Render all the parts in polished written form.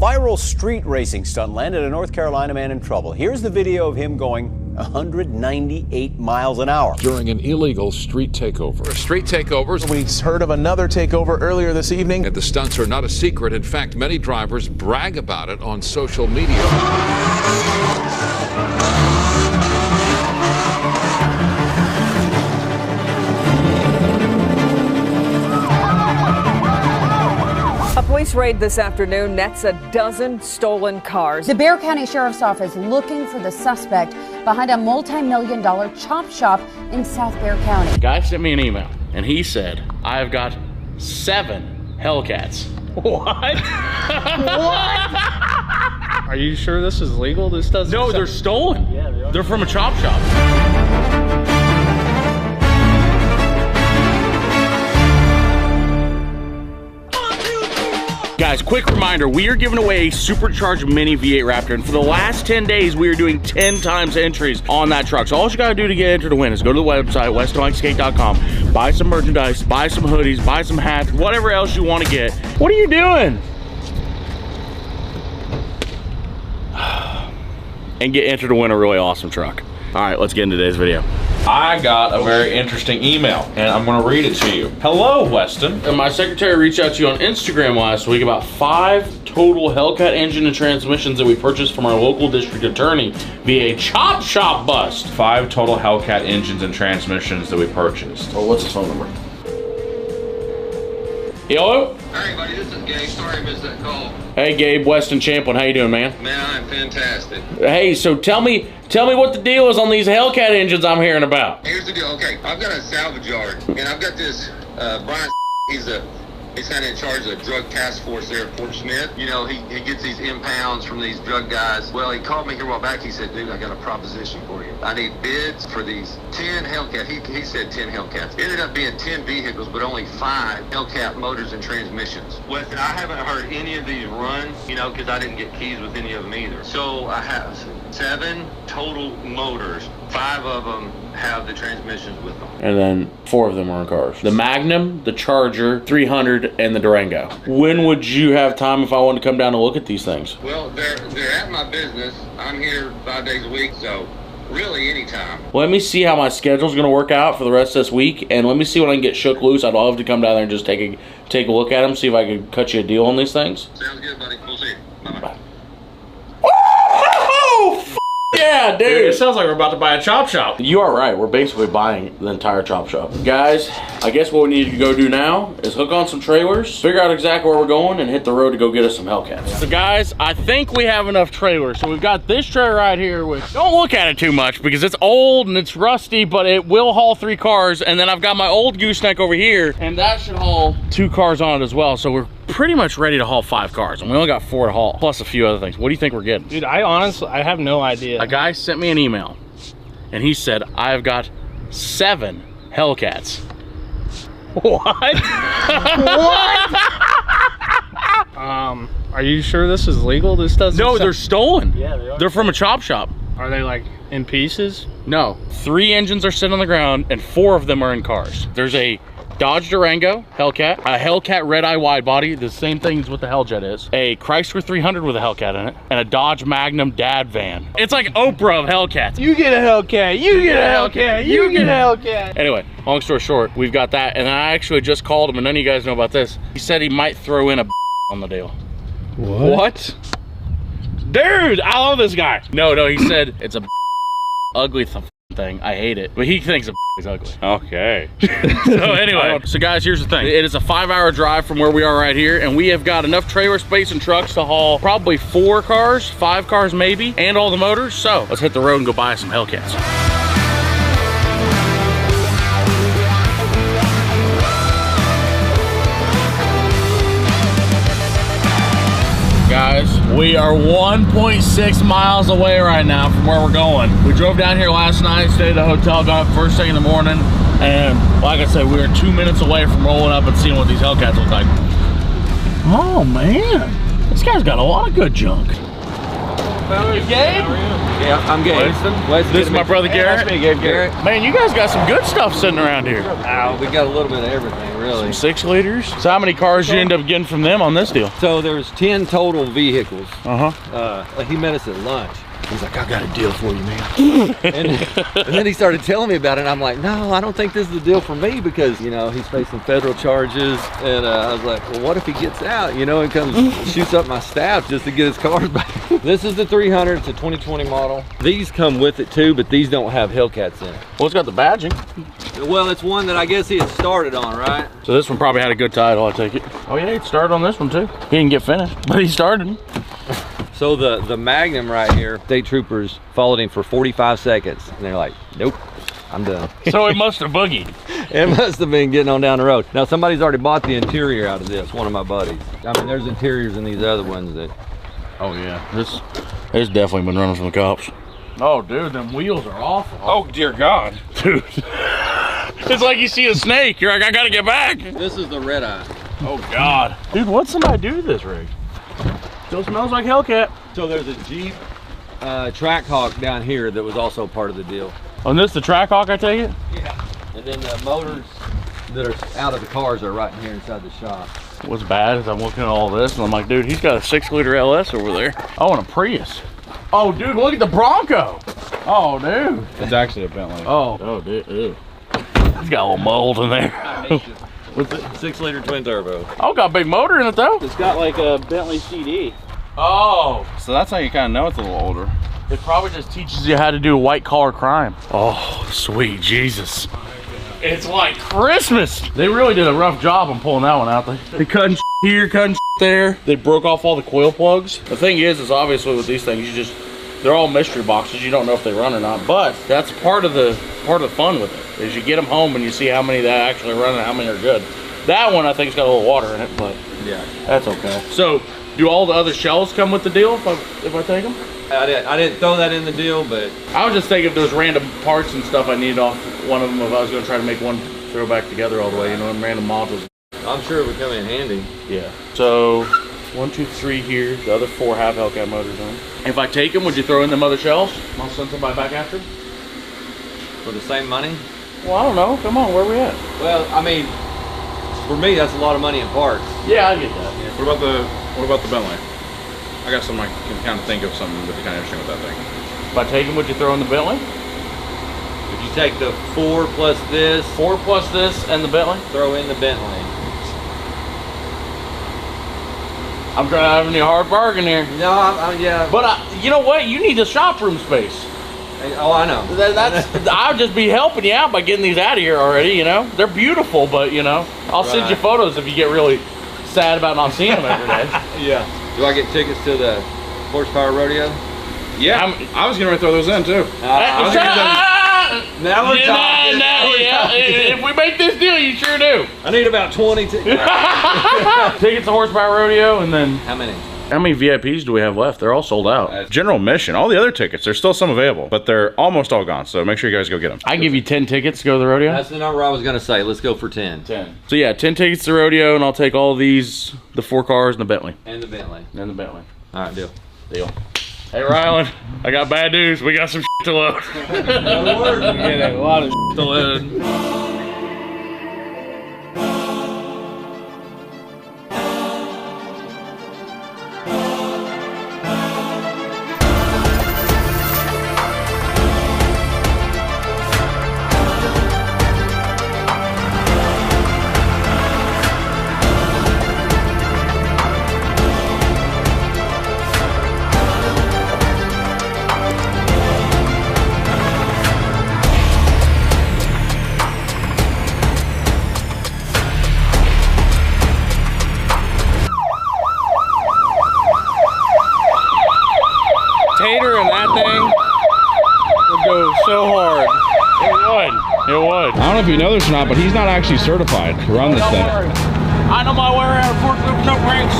viral street racing stunt landed a North Carolina man in trouble. Here's the video of him going 198 miles an hour during an illegal street takeover. Street takeovers. We heard of another takeover earlier this evening. And the stunts are not a secret. In fact, many drivers brag about it on social media. A police raid this afternoon nets a dozen stolen cars. The Bexar County Sheriff's Office looking for the suspect behind a multi-million-dollar chop shop in South Bexar County. The guy sent me an email, and he said, I've got 7 Hellcats. What? What? Are you sure this is legal? This doesn't. No, they're stolen. Yeah, they are. They're from a chop shop. Guys, quick reminder, we are giving away a supercharged mini V8 Raptor, and for the last 10 days, we are doing 10 times entries on that truck. So all you gotta do to get entered to win is go to the website, westonlikeskate.com, buy some merchandise, buy some hoodies, buy some hats, whatever else you wanna get. What are you doing? And get entered to win a really awesome truck. All right, let's get into today's video. I got a very interesting email, and I'm gonna read it to you. Hello, Weston. And my secretary reached out to you on Instagram last week about 5 total Hellcat engine and transmissions that we purchased from our local district attorney via a chop shop bust. 5 total Hellcat engines and transmissions that we purchased. Oh, what's his phone number? Hello? Hey, buddy, this is Gabe. Sorry I missed that call. Hey, Gabe, Weston Champlin. How you doing, man? Man, I'm fantastic. Hey, so tell me what the deal is on these Hellcat engines I'm hearing about. Here's the deal. Okay, I've got a salvage yard, and I've got this Brian. He's kind of in charge of the drug task force there at Fort Smith. You know, he gets these impounds from these drug guys. Well, he called me here a while back. He said, dude, I got a proposition for you. I need bids for these 10 Hellcats. He said 10 Hellcats. It ended up being 10 vehicles, but only 5 Hellcat motors and transmissions. Weston, I haven't heard any of these run, you know, because I didn't get keys with any of them either. So I have 7 total motors. 5 of them have the transmissions with them. And then 4 of them are in cars. The Magnum, the Charger, 300, and the Durango. When would you have time if I wanted to come down and look at these things? Well, they're at my business. I'm here 5 days a week, so really anytime. Let me see how my schedule's gonna work out for the rest of this week, and let me see when I can get shook loose. I'd love to come down there and just take a look at them, see if I can cut you a deal on these things. Sounds good, buddy. We'll see you. Bye-bye. Yeah, dude. It sounds like we're about to buy a chop shop. You are right. We're basically buying the entire chop shop. Guys, I guess what we need to go do now is hook on some trailers, figure out exactly where we're going, and hit the road to go get us some Hellcats. So guys, I think we have enough trailers. So we've got this trailer right here with, don't look at it too much because it's old and it's rusty, but it will haul 3 cars. And then I've got my old gooseneck over here, and that should haul 2 cars on it as well. So we're pretty much ready to haul 5 cars, and we only got 4 to haul, plus a few other things. What do you think we're getting? Dude, I have no idea. A guy sent me an email, and he said, I've got 7 Hellcats. What? What? Are you sure this is legal? This doesn't. No, they're stolen. Yeah, they are. They're from a chop shop. Are they like in pieces? No, 3 engines are sitting on the ground, and 4 of them are in cars. There's a Dodge Durango Hellcat, a Hellcat Red Eye wide body, the same thing as what the Helljet is, a Chrysler 300 with a Hellcat in it, and a Dodge Magnum dad van. It's like Oprah of Hellcats. You get a Hellcat, you get a Hellcat, you get a Hellcat. Anyway, long story short, we've got that, and I actually just called him, and none of you guys know about this. He said he might throw in a on the deal. What? Dude, I love this guy. No, he said it's a ugly thing. I hate it, but he thinks is ugly. Okay. So anyway, so guys, here's the thing. It is a 5-hour drive from where we are right here, and we have got enough trailer space and trucks to haul probably 4 cars, 5 cars maybe, and all the motors. So let's hit the road and go buy some Hellcats. Guys, we are 1.6 miles away right now from where we're going. We drove down here last night, stayed at a hotel, got up first thing in the morning, and like I said, we are 2 minutes away from rolling up and seeing what these Hellcats look like. Oh man, this guy's got a lot of good junk. fellas? You Gabe? Yeah, I'm Gabe. This is my brother Garrett. That's me, Gabe Garrett. Man, you guys got some good stuff sitting around here. We got a little bit of everything, really. Some 6 liters. So how many cars you end up getting from them on this deal? So there's 10 total vehicles. Uh-huh. He met us at lunch. He's like, I got a deal for you, man. and then he started telling me about it, and I'm like, no, I don't think this is the deal for me because, you know, he's facing federal charges. And I was like, well, what if he gets out, you know, and comes shoots up my staff just to get his cars back? This is the 300. It's a 2020 model. These come with it too, but these don't have Hellcats in it. Well, it's got the badging. Well, it's one that I guess he had started on, right? So this one probably had a good title, I take it. Oh yeah, he started on this one too. He didn't get finished, but he started. So the Magnum right here, state troopers followed him for 45 seconds. And they're like, nope, I'm done. So it must have boogied. It must have been getting on down the road. Now somebody's already bought the interior out of this, one of my buddies. I mean, there's interiors in these other ones that... Oh yeah, this definitely been running from the cops. Oh dude, them wheels are awful. Oh dear God. Dude. It's like you see a snake, you're like, I gotta get back. This is the red eye. Oh God. Dude, what'd somebody do to this rig? Still smells like Hellcat. So there's a Jeep Trackhawk down here that was also part of the deal. On this, the Trackhawk, I take it? Yeah. And then the motors that are out of the cars are right in here inside the shop. What's bad is I'm looking at all this and I'm like, dude, he's got a 6-liter LS over there. Oh, and a Prius. Oh, dude, look at the Bronco. Oh, dude. It's actually a Bentley. Oh, dude. Ew. It's got a little mold in there. What's it? 6-liter twin turbo. Oh, got a big motor in it though. It's got like a Bentley CD. Oh, So that's how you kind of know it's a little older. it probably just teaches you how to do white collar crime. Oh, sweet Jesus. It's like Christmas. They really did a rough job on pulling that one out. They cutting here, cutting there. They broke off all the coil plugs. The thing is obviously with these things, they're all mystery boxes. You don't know if they run or not, but that's part of the fun with it, is you get them home and you see how many that actually run and how many are good. That one I think's got a little water in it, but yeah, that's okay. So, do all the other shells come with the deal if I take them? I didn't throw that in the deal, but I was just thinking if there's random parts and stuff I needed off one of them, if I was going to try to make one throw back together all the way, you know, and random modules. I'm sure it would come in handy. Yeah. So 1, 2, 3 here. The other 4 have Hellcat motors on them. If I take them, would you throw in them other shells? I'll send somebody back after them? For the same money? Well, I don't know. Come on, where are we at? Well, I mean, for me, that's a lot of money in parts. Yeah, I get that. Yeah. What about the Bentley? I got something I can kind of think of something that's kind of interesting with that thing. If I take them, would you throw in the Bentley? If you take the 4 plus this, 4 plus this and the Bentley? throw in the Bentley. I'm trying to have any hard bargain here. No, yeah. But you know what? You need the shop room space. Oh, I know. I'll just be helping you out by getting these out of here already, you know? They're beautiful, but, you know, I'll send you photos if you get really sad about not seeing them every day. Yeah. Do I get tickets to the horsepower rodeo? Yeah, I was going to throw those in too. Now we're talking. If we make this deal, you sure do. I need about 20 tickets to horsepower rodeo, and then how many VIPs do we have left? They're all sold out. General admission. All the other tickets, there's still some available, but they're almost all gone. So make sure you guys go get them. I give you 10 tickets to go to the rodeo. That's the number I was gonna say. Let's go for 10. 10. So yeah, 10 tickets to the rodeo, and I'll take all these, the 4 cars and the Bentley. And the Bentley. All right, deal. Hey Rylan, I got bad news. We got some shit to load. We got a lot of shit to load. Tater and that thing would go so hard. It would. I don't know if you know this or not, but he's not actually certified to run this thing. I know my way around a forklift, no brakes.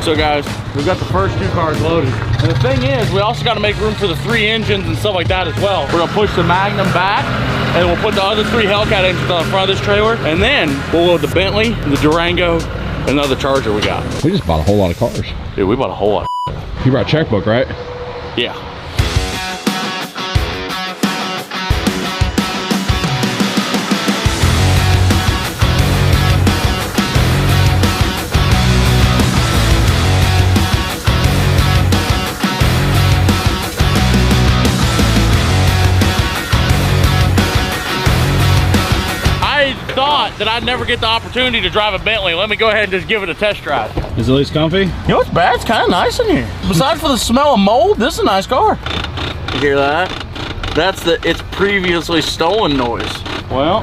So guys, we've got the first 2 cars loaded. And the thing is, we also got to make room for the 3 engines and stuff like that as well. We're gonna push the Magnum back and we'll put the other 3 Hellcat engines on the front of this trailer, and then we'll load the Bentley, the Durango, and the other Charger we got. We just bought a whole lot of cars. Dude, we bought a whole lot. You brought a checkbook, right? Yeah. That I'd never get the opportunity to drive a Bentley. Let me go ahead and just give it a test drive. Is it at least comfy? You know what's bad? It's kind of nice in here. Besides for the smell of mold, this is a nice car. You hear that? That's its previously stolen noise. Well,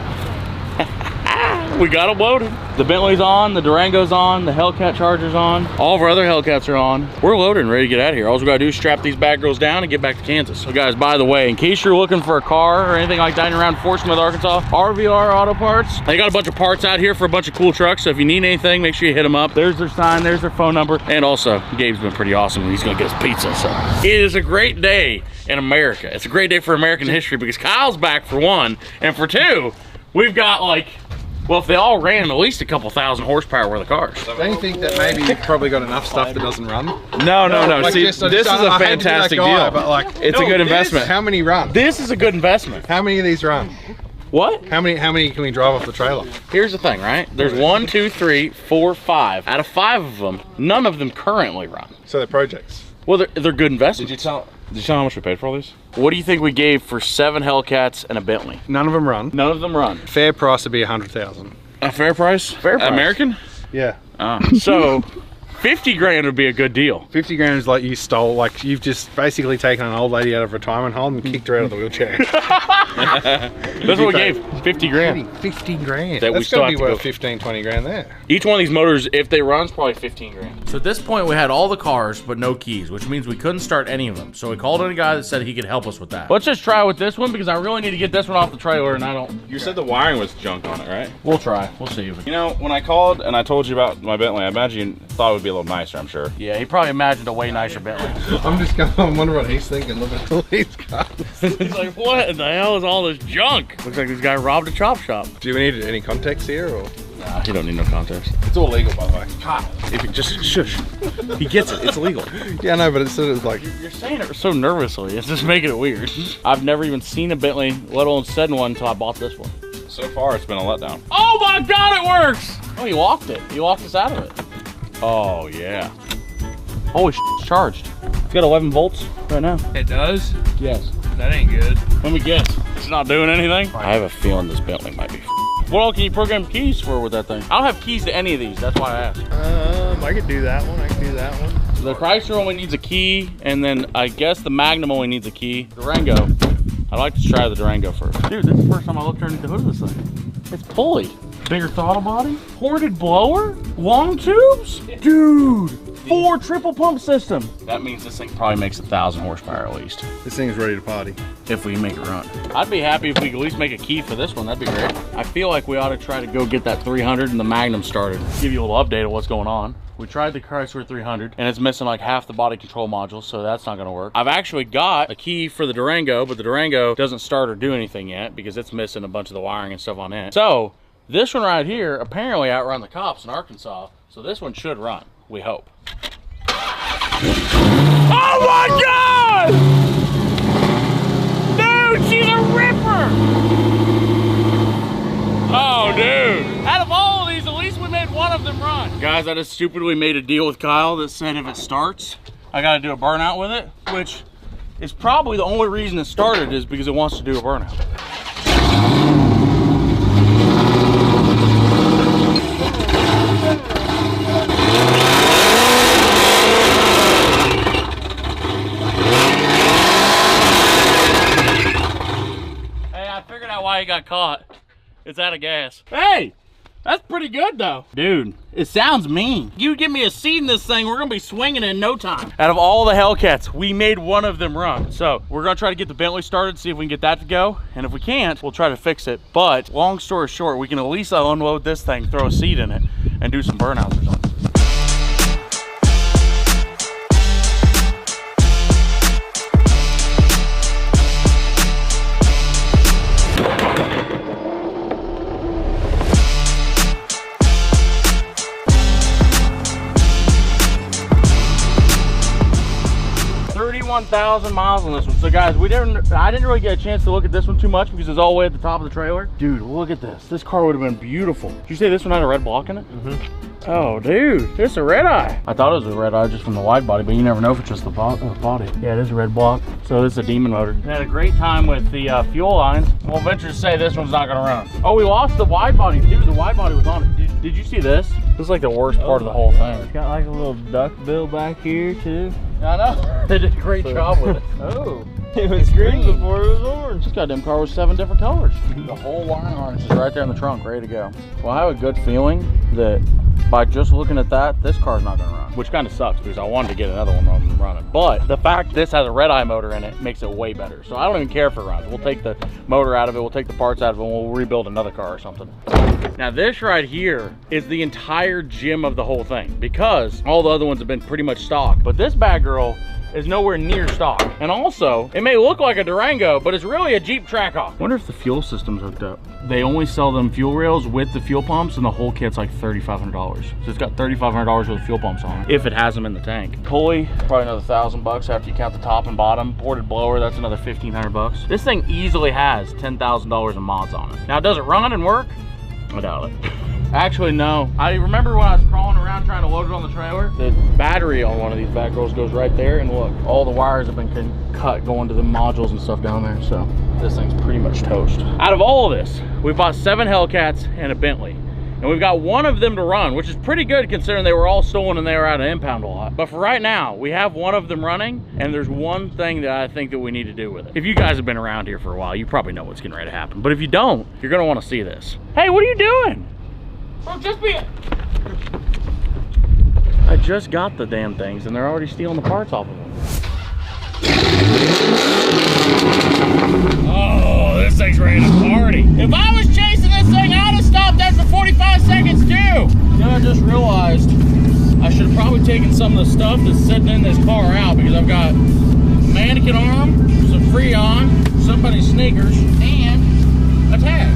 we got it loaded. The Bentley's on, the Durango's on, the Hellcat Charger's on. All of our other Hellcats are on. We're loaded and ready to get out of here. All we gotta do is strap these bad girls down and get back to Kansas. So guys, by the way, in case you're looking for a car or anything like that around Fort Smith, Arkansas, RVR Auto Parts, they got a bunch of parts out here for a bunch of cool trucks. So if you need anything, make sure you hit them up. There's their sign, there's their phone number. And also, Gabe's been pretty awesome. He's gonna get us pizza, so. It is a great day in America. It's a great day for American history because Kyle's back for one, and for two, we've got like, well, if they all ran at least a couple thousand horsepower worth of cars. Don't you think that maybe you've probably got enough stuff that doesn't run? No. Like See, this is a fantastic deal. But like, it's a good investment. How many run? This is a good investment. How many of these run? What? How many can we drive off the trailer? Here's the thing, right? There's 1, 2, 3, 4, 5. Out of 5 of them, none of them currently run. So they're projects. Well, they're good investments. Did you tell how much we paid for all these? What do you think we gave for 7 Hellcats and a Bentley? None of them run. None of them run. Fair price would be 100,000. A fair price? Fair price. American? Yeah. So 50 grand would be a good deal. 50 grand is like you stole, like you've just basically taken an old lady out of retirement home and kicked her out of the wheelchair. That's what we gave, 50 grand. 50 grand. That's gotta be worth 15, 20 grand there. Each one of these motors, if they run, is probably 15 grand. So at this point, we had all the cars, but no keys, which means we couldn't start any of them. So we called in a guy that said he could help us with that. Let's just try with this one because I really need to get this one off the trailer and I don't. You said the wiring was junk on it, right? We'll try, we'll see. You know, when I called and I told you about my Bentley, I imagine you thought it would be a little nicer, I'm sure. Yeah, he probably imagined a way nicer Bentley. I'm wondering what he's thinking. Look at all these cars. He's like, what the hell is all this junk? Looks like this guy robbed a chop shop. Do we need any context here or? Nah, you don't need no context. It's all legal, by the way. God, if you just shush. He gets it, it's illegal. Yeah, I know, but it's sort of like. You're saying it so nervously, it's just making it weird. I've never even seen a Bentley, let alone said one until I bought this one. So far, it's been a letdown. Oh my God, it works! Oh, he walked it. He walked us out of it. Oh, yeah. Holy shit, it's charged. It's got 11 volts right now. It does? Yes. That ain't good. Let me guess. It's not doing anything? I have a feeling this Bentley might be What all can you program keys for with that thing? I don't have keys to any of these, that's why I asked. I could do that one, I could do that one. The Chrysler only needs a key, and then I guess the Magnum only needs a key. Durango, I'd like to try the Durango first. Dude, this is the first time I looked underneath the hood of this thing. It's pulleyed. Bigger throttle body, ported blower, long tubes. Dude, 4 triple pump system. That means this thing probably makes 1,000 horsepower at least. This thing's ready to party. If we make it run. I'd be happy if we could at least make a key for this one, that'd be great. I feel like we ought to try to go get that 300 and the Magnum started. Give you a little update of what's going on. We tried the Chrysler 300 and it's missing like half the body control module, so that's not gonna work. I've actually got a key for the Durango, but the Durango doesn't start or do anything yet because it's missing a bunch of the wiring and stuff on it. So this one right here apparently outrun the cops in Arkansas, so this one should run, we hope. Oh my God! Dude, she's a ripper! Oh, dude. Out of all of these, at least we made one of them run. Guys, I just stupidly made a deal with Kyle that said if it starts, I gotta do a burnout with it, which is probably the only reason it started is because it wants to do a burnout. Why he got caught. It's out of gas. Hey, that's pretty good though. Dude, it sounds mean. You give me a seat in this thing, we're gonna be swinging in no time. Out of all the Hellcats, we made one of them run. So we're gonna try to get the Bentley started, see if we can get that to go. And if we can't, we'll try to fix it. But long story short, we can at least unload this thing, throw a seat in it, and do some burnouts or something. 100,000 miles on this one. So guys, I didn't really get a chance to look at this one too much because it's all the way at the top of the trailer. Dude, look at this. This car would have been beautiful. Did you say this one had a red block in it? Mm-hmm. Oh, dude, it's a red eye. I thought it was a red eye just from the wide body, but you never know if it's just the body. Yeah, it is a red block. So this is a Demon motor. Had a great time with the fuel lines. We'll venture to say this one's not gonna run. Oh, we lost the wide body too. The wide body was on it. Did you see this? This is like the worst part of the whole thing. It's got like a little duck bill back here too. I know. They did a great job with it. Oh. It was green before it was orange. This goddamn car was 7 different colors. The whole wiring harness is right there in the trunk, ready to go. Well, I have a good feeling that by just looking at that, this car's not gonna run. Which kind of sucks because I wanted to get another one running. But the fact this has a red eye motor in it makes it way better. So I don't even care if it runs. We'll take the motor out of it, we'll take the parts out of it, and we'll rebuild another car or something. Now this right here is the entire gem of the whole thing because all the other ones have been pretty much stock. But this bad girl is nowhere near stock. And also, it may look like a Durango, but it's really a Jeep Trackhawk. Wonder if the fuel system's hooked up. They only sell them fuel rails with the fuel pumps, and the whole kit's like $3,500. So it's got $3,500 worth of fuel pumps on it, if it has them in the tank. Pulley, probably another $1,000 after you count the top and bottom. Ported blower, that's another $1,500. This thing easily has $10,000 in mods on it. Now, does it run and work? I doubt it. Actually, no. I remember when I was crawling around trying to load it on the trailer, the battery on one of these bad girls goes right there, and look, all the wires have been cut going to the modules and stuff down there, so this thing's pretty much toast. Out of all of this, we bought 7 Hellcats and a Bentley, and we've got one of them to run, which is pretty good considering they were all stolen and they were out of impound a lot. But for right now, we have one of them running, and there's one thing that I think that we need to do with it. If you guys have been around here for a while, you probably know what's getting ready to happen, but if you don't, you're gonna wanna see this. Hey, what are you doing? Bro, I just got the damn things and they're already stealing the parts off of them. Oh, this thing's ready to party. If I was chasing this thing, I'd have stopped there for 45 seconds too. Then I just realized I should have probably taken some of the stuff that's sitting in this car out because I've got a mannequin arm, some Freon, somebody's sneakers, and a tag.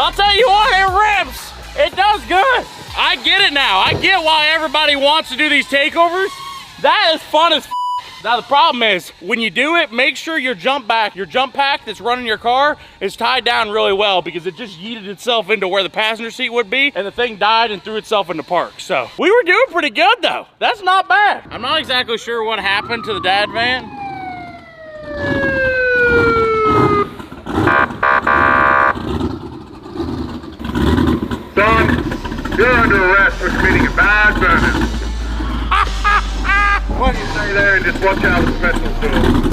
I'll tell you what, it rips. It does good. I get it now. I get why everybody wants to do these takeovers. That is fun as f. Now the problem is, when you do it, make sure your jump pack that's running your car is tied down really well because it just yeeted itself into where the passenger seat would be and the thing died and threw itself into park. So we were doing pretty good though. That's not bad. I'm not exactly sure what happened to the dad van. Son, you're under arrest for committing a bad burden. Why don't you stay there and just watch out for professional tools?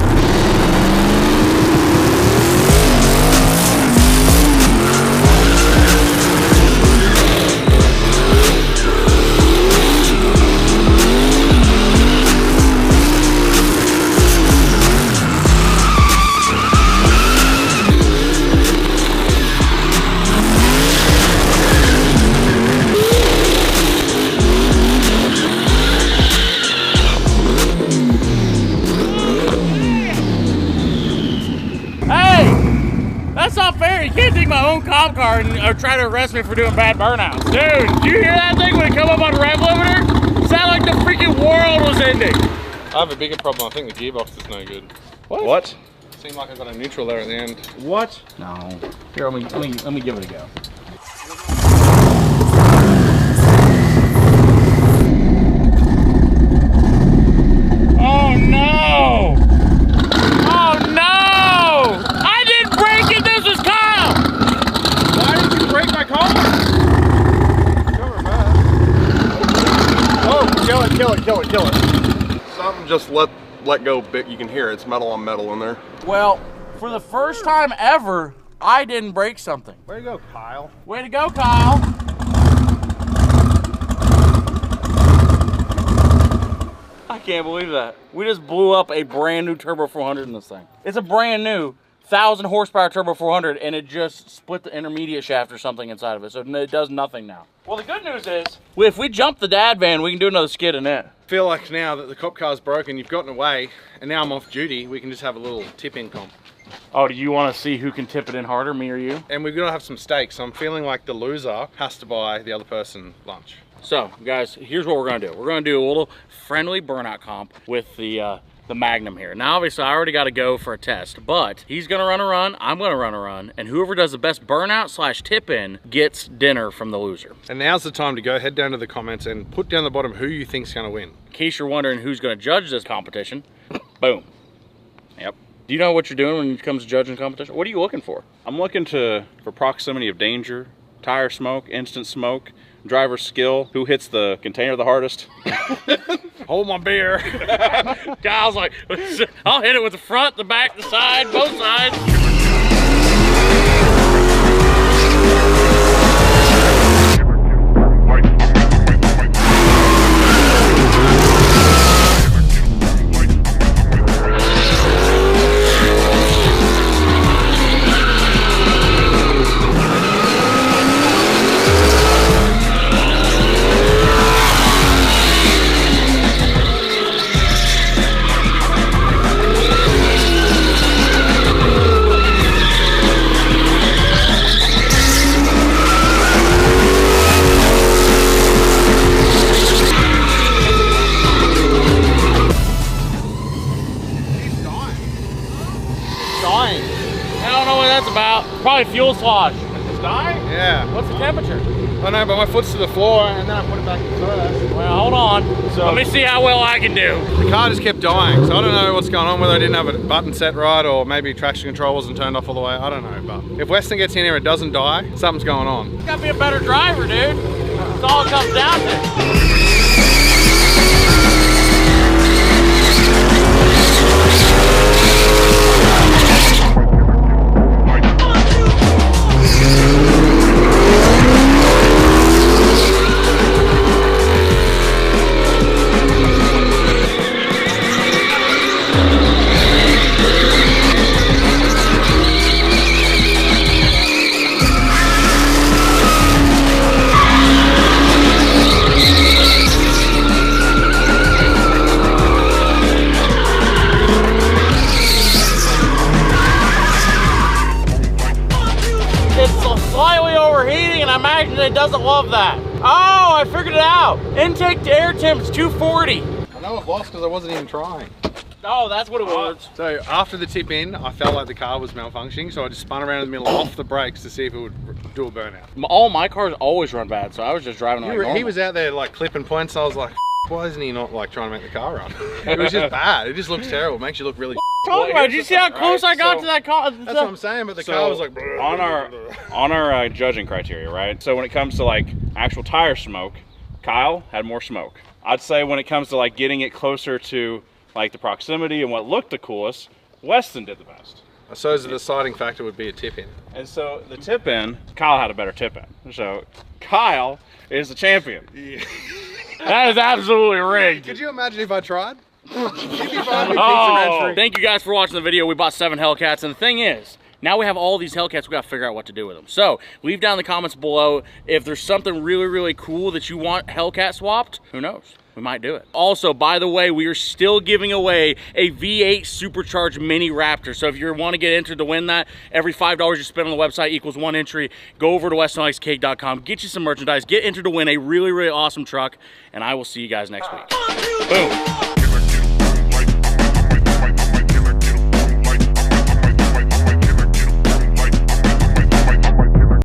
You can't take my own cop car and try to arrest me for doing bad burnouts. Dude, do you hear that thing when it come up on the rev limiter? It sounded like the freaking world was ending. I have a bigger problem. I think the gearbox is no good. What? Seemed like I got a neutral there at the end. What? No. Here, let me give it a go. Oh no! Oh no! I didn't break it. This was Kyle. Why did you break my car? Oh, kill it. Something just let go bit. You can hear it. It's metal on metal in there. Well, for the first time ever, I didn't break something. Way to go, Kyle. Way to go, Kyle. I can't believe that. We just blew up a brand new Turbo 400 in this thing. It's a brand new 1,000 horsepower Turbo 400 and it just split the intermediate shaft or something inside of it. So it does nothing now. Well, the good news is, if we jump the dad van, we can do another skid in it. I feel like now that the cop car's broken, you've gotten away, and now I'm off duty, we can just have a little tip-in comp. Oh, do you want to see who can tip it in harder, me or you? And we're gonna have some stakes, so I'm feeling like the loser has to buy the other person lunch. So, guys, here's what we're gonna do. We're gonna do a little friendly burnout comp with the Magnum here. Now, obviously, I already got to go for a test, but he's gonna run a run, I'm gonna run a run, and whoever does the best burnout / tip-in gets dinner from the loser. And now's the time to go head down to the comments and put down the bottom who you think's gonna win. In case you're wondering who's gonna judge this competition, boom. Yep. Do you know what you're doing when it comes to judging competition? What are you looking for? I'm looking for proximity of danger, tire smoke, instant smoke, driver skill, who hits the container the hardest. Hold my beer. Kyle's like, I'll hit it with the front, the back, the side, both sides. Probably fuel slosh. It's dying? Yeah. What's the temperature? I know, but my foot's to the floor and then I put it back in first. Well, hold on. So let me see how well I can do. The car just kept dying, so I don't know what's going on, whether I didn't have a button set right or maybe traction control wasn't turned off all the way. I don't know, but if Weston gets in here and it doesn't die, something's going on. You gotta be a better driver, dude. That's all it comes down to. It doesn't love that. Oh, I figured it out. Intake to air temp is 240. I know I've lost because I wasn't even trying. Oh, that's what it was. So after the tip in, I felt like the car was malfunctioning, so I just spun around in the middle off the brakes to see if it would do a burnout. All my cars always run bad, so I was just driving like normal. He was out there like clipping points, so I was like, why isn't he not like trying to make the car run? It was just bad. It just looks terrible. It makes you look really talking about? Did you see how close I got to that car? That's what I'm saying, but the car was like on our judging criteria, right? So when it comes to like actual tire smoke, Kyle had more smoke. I'd say when it comes to like getting it closer to like the proximity and what looked the coolest, Weston did the best. So the deciding factor would be a tip-in. And so the tip-in, Kyle had a better tip-in. So Kyle is the champion. Yeah. That is absolutely rigged. Could you imagine if I tried? Oh, thank you guys for watching the video. We bought 7 Hellcats, and the thing is, now we have all these Hellcats, we gotta figure out what to do with them. So, leave down in the comments below if there's something really, really cool that you want Hellcat swapped. Who knows? We might do it. Also, by the way, we are still giving away a V8 supercharged mini Raptor. So if you want to get entered to win that, every $5 you spend on the website equals 1 entry. Go over to WestonLikesCake.com, get you some merchandise, get entered to win a really, really awesome truck, and I will see you guys next week. Boom.